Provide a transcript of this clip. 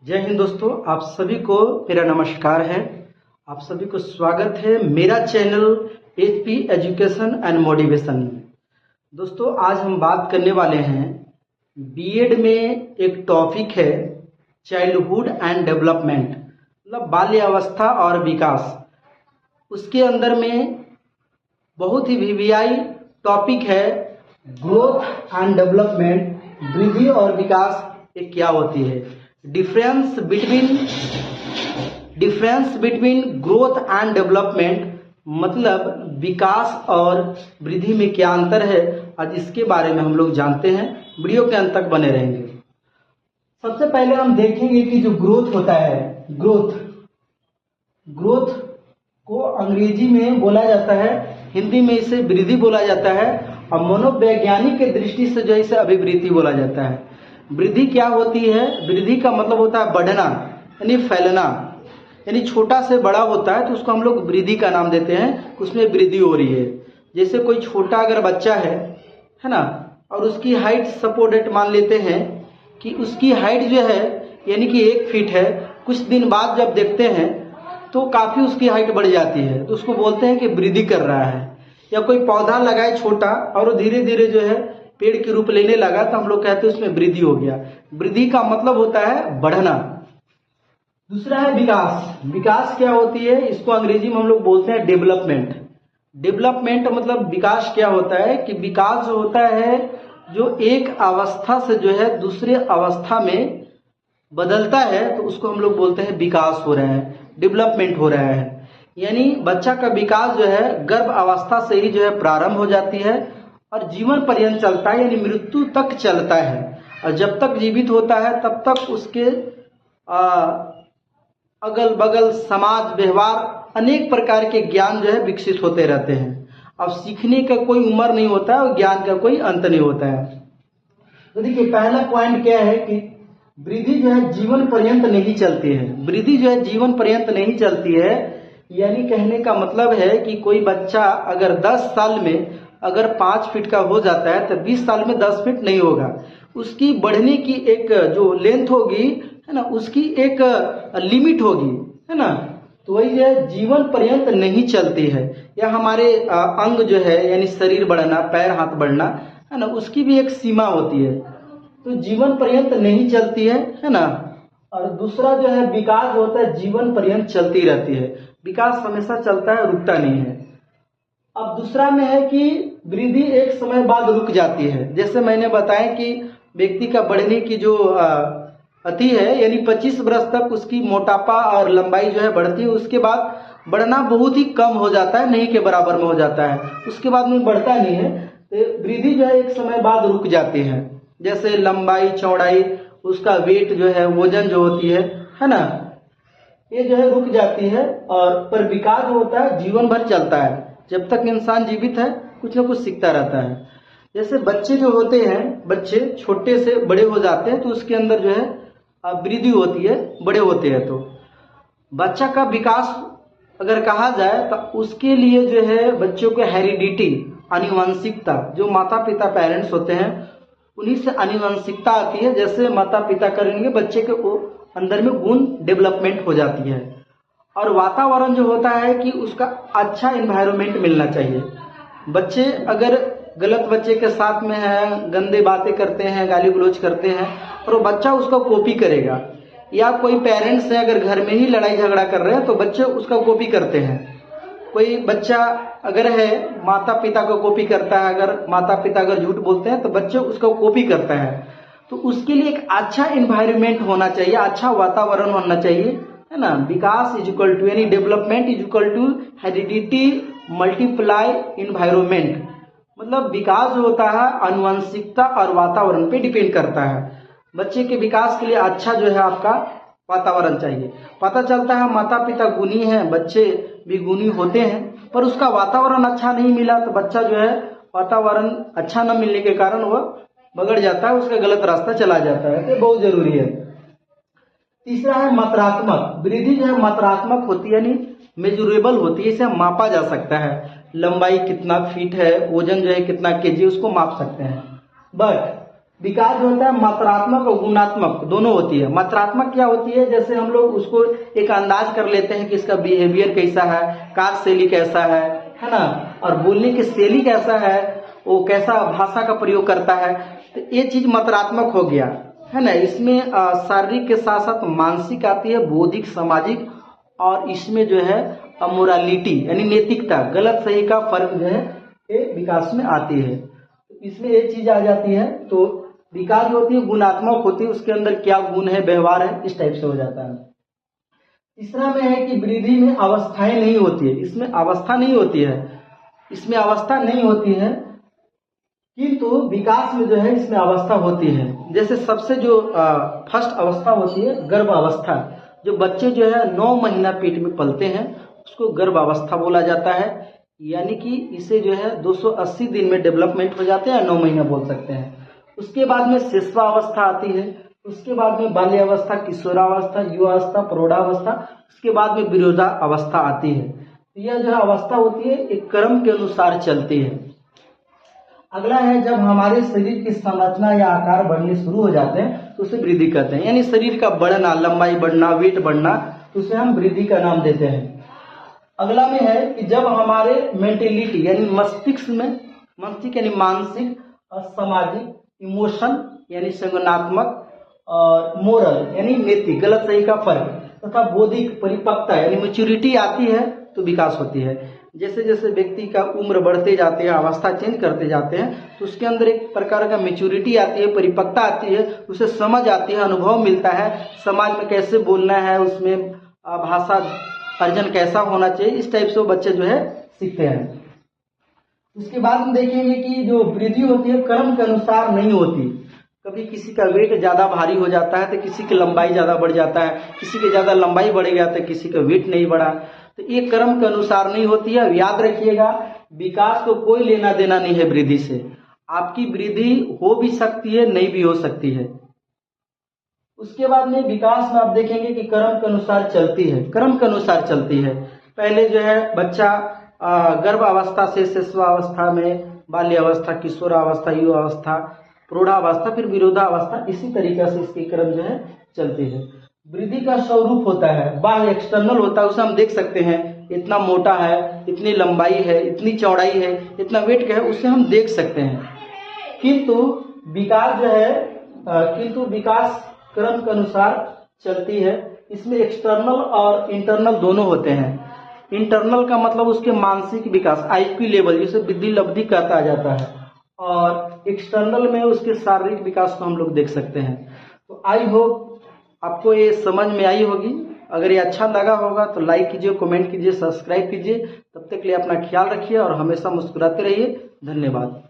जय हिंद दोस्तों, आप सभी को मेरा नमस्कार है। आप सभी को स्वागत है मेरा channel HP education and motivation में। दोस्तों, आज हम बात करने वाले हैं बीएड में एक टॉपिक है चाइल्डहुड एंड डेवलपमेंट, मतलब बाल्यावस्था और विकास। उसके अंदर में बहुत ही वीवीआई टॉपिक है ग्रोथ एंड डेवलपमेंट, वृद्धि और विकास ये क्या होती है। Difference between growth and development, मतलब विकास और वृद्धि में क्या अंतर है, आज इसके बारे में हम लोग जानते हैं। वीडियो के अंत तक बने रहेंगे। सबसे पहले हम देखेंगे कि जो ग्रोथ होता है, ग्रोथ को अंग्रेजी में बोला जाता है, हिंदी में इसे वृद्धि बोला जाता है और मनोवैज्ञानिक के दृष्टि से जो इसे अभिवृद्धि बोला जाता है। वृद्धि क्या होती है? वृद्धि का मतलब होता है बढ़ना, यानी फैलना, यानी छोटा से बड़ा होता है तो उसको हम लोग वृद्धि का नाम देते हैं। उसमें वृद्धि हो रही है। जैसे कोई छोटा अगर बच्चा है ना, और उसकी हाइट सपोर्टेड मान लेते हैं कि उसकी हाइट जो है यानी कि 1 फीट है, कुछ दिन बाद जब देखते हैं तो काफ़ी उसकी हाइट बढ़ जाती है, तो उसको बोलते हैं कि वृद्धि कर रहा है। या कोई पौधा लगाए छोटा और वो धीरे धीरे जो है पेड़ के रूप लेने लगा, तो हम लोग कहते हैं उसमें वृद्धि हो गया। वृद्धि का मतलब होता है बढ़ना। दूसरा है विकास। विकास क्या होती है? इसको अंग्रेजी में हम लोग बोलते हैं डेवलपमेंट। डेवलपमेंट मतलब विकास क्या होता है कि विकास जो होता है जो एक अवस्था से जो है दूसरे अवस्था में बदलता है, तो उसको हम लोग बोलते हैं विकास हो रहा है, डेवलपमेंट हो रहा है। यानी बच्चा का विकास जो है गर्भ अवस्था से ही जो है प्रारंभ हो जाती है और जीवन पर्यंत चलता है, यानी मृत्यु तक चलता है। और जब तक जीवित होता है तब तक उसके अगल बगल समाज व्यवहार अनेक प्रकार के ज्ञान जो है विकसित होते रहते हैं। अब सीखने का कोई उम्र नहीं होता है और ज्ञान का कोई अंत नहीं होता है। तो देखिए, पहला पॉइंट क्या है कि वृद्धि जो है जीवन पर्यंत नहीं चलती है। वृद्धि जो है जीवन पर्यंत नहीं चलती है, यानी कहने का मतलब है कि कोई बच्चा अगर 10 साल में अगर 5 फीट का हो जाता है तो 20 साल में 10 फीट नहीं होगा। उसकी बढ़ने की एक जो लेंथ होगी है ना, उसकी एक लिमिट होगी, है ना। तो वही जो है जीवन पर्यंत नहीं चलती है। या हमारे अंग जो है यानी शरीर बढ़ना, पैर हाथ बढ़ना, है ना, उसकी भी एक सीमा होती है, तो जीवन पर्यंत नहीं चलती है ना। और दूसरा जो है विकास होता है जीवन पर्यंत चलती रहती है। विकास हमेशा चलता है, रुकता नहीं है। अब दूसरा में है कि वृद्धि एक समय बाद रुक जाती है। जैसे मैंने बताया कि व्यक्ति का बढ़ने की जो अति है, यानी 25 वर्ष तक उसकी मोटापा और लंबाई जो है बढ़ती है, उसके बाद बढ़ना बहुत ही कम हो जाता है, नहीं के बराबर में हो जाता है, उसके बाद में बढ़ता नहीं है। तो वृद्धि जो है एक समय बाद रुक जाती है। जैसे लंबाई, चौड़ाई, उसका वेट जो है, वजन जो होती है ना, ये जो है रुक जाती है। और पर विकास जो होता है जीवन भर चलता है। जब तक इंसान जीवित है कुछ ना कुछ सीखता रहता है। जैसे बच्चे जो होते हैं, बच्चे छोटे से बड़े हो जाते हैं तो उसके अंदर जो है वृद्धि होती है, बड़े होते हैं। तो बच्चा का विकास अगर कहा जाए तो उसके लिए जो है बच्चों को हेरिडिटी, आनुवंशिकता, जो माता पिता पेरेंट्स होते हैं उन्हीं से आनुवंशिकता आती है। जैसे माता पिता करेंगे बच्चे के अंदर में गुण डेवलपमेंट हो जाती है। और वातावरण जो होता है कि उसका अच्छा इन्वायरमेंट मिलना चाहिए। बच्चे अगर गलत बच्चे के साथ में है, गंदे बातें करते हैं, गाली गलौज करते हैं, और वो बच्चा उसका कॉपी करेगा। या कोई पेरेंट्स है अगर घर में ही लड़ाई झगड़ा कर रहे हैं तो बच्चे उसका कॉपी करते हैं। कोई बच्चा अगर है माता पिता को कॉपी करता है, अगर माता पिता अगर झूठ बोलते हैं तो बच्चे उसका कॉपी करता है। तो उसके लिए एक अच्छा इन्वायरमेंट होना चाहिए, अच्छा वातावरण होना चाहिए, है ना। विकास इज इक्वल टू, यानी development is equal to heredity multiply environment. मतलब विकास जो होता है आनुवंशिकता और वातावरण पे डिपेंड करता है। बच्चे के विकास के लिए अच्छा जो है आपका वातावरण चाहिए। पता चलता है माता पिता गुणी हैं, बच्चे भी गुणी होते हैं, पर उसका वातावरण अच्छा नहीं मिला तो बच्चा जो है वातावरण अच्छा न मिलने के कारण वह बगड़ जाता है, उसका गलत रास्ता चला जाता है। ये बहुत जरूरी है। तीसरा है मात्रात्मक। वृद्धि जो है मात्रात्मक होती है, यानी मेजरेबल होती है, इसे मापा जा सकता है। लंबाई कितना फीट है, वजन जो है कितना केजी, उसको माप सकते हैं। बट विकास जो होता है मात्रात्मक और गुणात्मक दोनों होती है। मात्रात्मक क्या होती है, जैसे हम लोग उसको एक अंदाज कर लेते हैं कि इसका बिहेवियर कैसा है, कार्यशैली कैसा है ना, और बोलने की शैली कैसा है, वो कैसा भाषा का प्रयोग करता है, तो ये चीज मात्रात्मक हो गया है ना। इसमें शारीरिक के साथ साथ मानसिक आती है, बौद्धिक, सामाजिक, और इसमें जो है मोरालिटी यानी नैतिकता, गलत सही का फर्क जो है ये विकास में आती है। इसमें ये चीज आ जाती है। तो विकास जो होती है गुणात्मक होती है, उसके अंदर क्या गुण है, व्यवहार है, इस टाइप से हो जाता है। तीसरा में है कि वृद्धि में अवस्थाएं नहीं होती है, इसमें अवस्था नहीं होती है, इसमें अवस्था नहीं होती है, किंतु विकास में जो है इसमें अवस्था होती है। जैसे सबसे जो फर्स्ट अवस्था होती है गर्भ अवस्था, जो बच्चे जो है 9 महीना पेट में पलते हैं उसको गर्भ अवस्था बोला जाता है। यानी कि इसे जो है 280 दिन में डेवलपमेंट हो जाते हैं, 9 महीना बोल सकते हैं। उसके बाद में शिशुअवस्था आती है, उसके बाद में बाल्यावस्था, किशोरावस्था, युवावस्था, प्रौढ़ावस्था, उसके बाद में विरोधावस्था आती है। तो यह जो अवस्था होती है एक क्रम के अनुसार चलती है। अगला है जब हमारे शरीर की संरचना या आकार बढ़ने शुरू हो जाते हैं तो उसे वृद्धि कहते हैं, यानी शरीर का बढ़ना, लंबाई बढ़ना, वेट बढ़ना, तो उसे हम वृद्धि का नाम देते हैं। अगला में है कि जब हमारे मेंटेलिटी यानी मस्तिष्क यानी मानसिक और सामाजिक, इमोशन यानी संज्ञानात्मक, और मोरल यानी नैतिक, गलत सही का फर्क, तथा बौद्धिक परिपक्वता यानी मैच्योरिटी आती है तो विकास होती है। जैसे जैसे व्यक्ति का उम्र बढ़ते जाते हैं, अवस्था चेंज करते जाते हैं, तो उसके अंदर एक प्रकार का मैच्योरिटी आती है, परिपक्वता आती है, उसे समझ आती है, अनुभव मिलता है, समाज में कैसे बोलना है, उसमें भाषा अर्जन कैसा होना चाहिए, इस टाइप से वो बच्चे जो है सीखते हैं। उसके बाद हम देखेंगे कि जो वृद्धि होती है क्रम के अनुसार नहीं होती। कभी किसी का वेट ज्यादा भारी हो जाता है तो किसी की लंबाई ज्यादा बढ़ जाता है, किसी की ज्यादा लंबाई बढ़ेगा तो किसी का वेट नहीं बढ़ा, तो ये क्रम के अनुसार नहीं होती है। याद रखिएगा विकास को कोई लेना देना नहीं है वृद्धि से। आपकी वृद्धि हो भी सकती है, नहीं भी हो सकती है। उसके बाद में विकास में आप देखेंगे कि क्रम के अनुसार चलती है, क्रम के अनुसार चलती है। पहले जो है बच्चा गर्भ अवस्था से शिशुअवस्था में, बाल्यावस्था, किशोरावस्था, युवावस्था, प्रौढ़ावस्था, फिर विरोधावस्था, इसी तरीके से इसकी क्रम जो है चलती है। वृद्धि का स्वरूप होता है, बाह्य एक्सटर्नल होता है, उसे हम देख सकते हैं, इतना मोटा है, इतनी लंबाई है, इतनी चौड़ाई है, इतना वेट का है, उसे हम देख सकते हैं। किंतु विकास जो है विकास क्रम के अनुसार चलती है। इसमें एक्सटर्नल और इंटरनल दोनों होते हैं। इंटरनल का मतलब उसके मानसिक विकास, आईक्यू लेवल, जिसे बुद्धि लब्धि कहता जाता है, और एक्सटर्नल में उसके शारीरिक विकास को हम लोग देख सकते हैं। तो आई होप आपको ये समझ में आई होगी। अगर ये अच्छा लगा होगा तो लाइक कीजिए, कमेंट कीजिए, सब्सक्राइब कीजिए। तब तक के लिए अपना ख्याल रखिए और हमेशा मुस्कुराते रहिए। धन्यवाद।